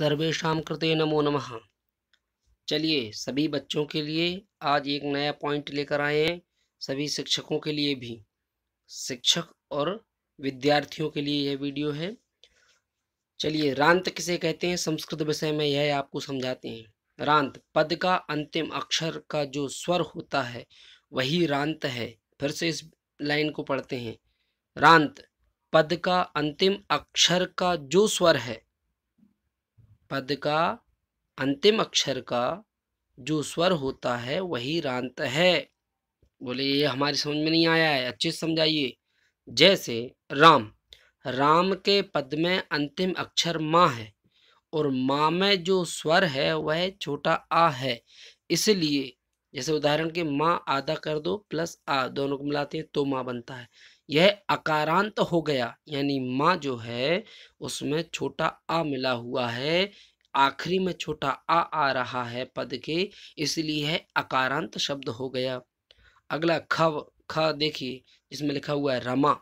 सर्वेषां कृते नमो नमः। चलिए सभी बच्चों के लिए आज एक नया पॉइंट लेकर आए हैं, सभी शिक्षकों के लिए भी। शिक्षक और विद्यार्थियों के लिए यह वीडियो है। चलिए रांत किसे कहते हैं संस्कृत विषय में यह आपको समझाते हैं। रांत पद का अंतिम अक्षर का जो स्वर होता है वही रांत है। फिर से इस लाइन को पढ़ते हैं। रांत पद का अंतिम अक्षर का जो स्वर है, पद का अंतिम अक्षर का जो स्वर होता है वही रांत है। बोले ये हमारी समझ में नहीं आया है, अच्छे से समझाइए। जैसे राम, राम के पद में अंतिम अक्षर माँ है और माँ में जो स्वर है वह छोटा आ है, इसलिए जैसे उदाहरण के माँ आधा कर दो प्लस आ दोनों को मिलाते हैं तो माँ बनता है। यह अकारांत हो गया, यानी माँ जो है उसमें छोटा आ मिला हुआ है, आखिरी में छोटा आ रहा है पद के, इसलिए है अकारांत शब्द हो गया। अगला खव, ख देखिए जिसमें लिखा हुआ है रमा,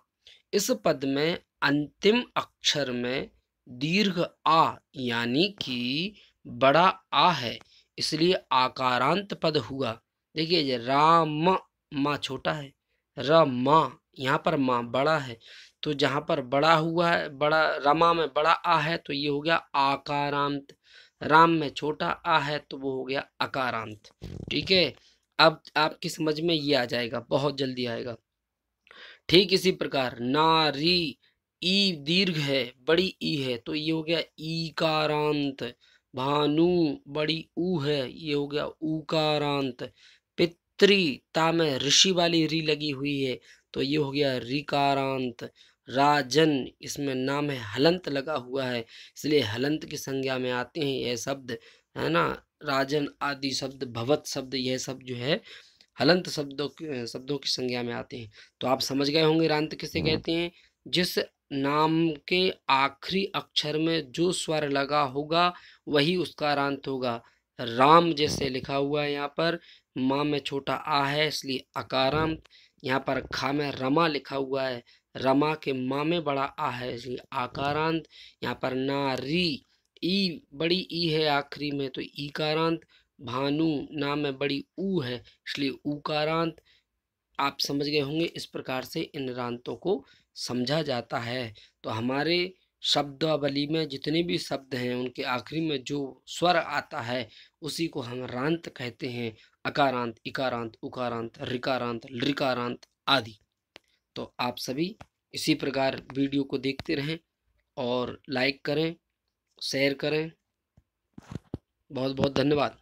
इस पद में अंतिम अक्षर में दीर्घ आ यानी कि बड़ा आ है, इसलिए आकारांत पद हुआ। देखिए ये राम, माँ छोटा है, रमा यहाँ पर माँ बड़ा है, तो जहाँ पर बड़ा हुआ है, बड़ा रमा में बड़ा आ है तो ये हो गया आकारांत। राम में छोटा आ है तो वो हो गया अकारांत। ठीक है, अब आपकी समझ में ये आ जाएगा, बहुत जल्दी आएगा। ठीक इसी प्रकार नारी, ई दीर्घ है, बड़ी ई है तो ये हो गया ईकारांत। भानु बड़ी ऊ है, ये हो गया ऊकारांत। पितृ, ता में ऋषि वाली री लगी हुई है तो ये हो गया ऋकारांत। राजन, इसमें नाम है हलंत लगा हुआ है, इसलिए हलंत की संज्ञा में आते हैं यह शब्द, है ना। राजन आदि शब्द, भवत शब्द, यह सब जो है हलंत शब्दों की संज्ञा में आते हैं। तो आप समझ गए होंगे रांत किसे कहते हैं। जिस नाम के आखिरी अक्षर में जो स्वर लगा होगा वही उसका रांत होगा। राम जैसे लिखा हुआ है यहाँ पर, माँ में छोटा आ है इसलिए अकारांत। यहाँ पर खा में रमा लिखा हुआ है, रमा के माँ में बड़ा आ है इसलिए आकारांत। यहाँ पर नारी, ई बड़ी ई है आखिरी में तो ईकारांत। भानु, नाम में बड़ी ऊ है इसलिए ऊकारांत। आप समझ गए होंगे इस प्रकार से इन रांतों को समझा जाता है। तो हमारे शब्दावली में जितने भी शब्द हैं उनके आखिरी में जो स्वर आता है उसी को हम रांत कहते हैं। अकारांत, इकारांत, उकारांत, ऋकारांत, लृकारांत आदि। तो आप सभी इसी प्रकार वीडियो को देखते रहें और लाइक करें, शेयर करें। बहुत बहुत धन्यवाद।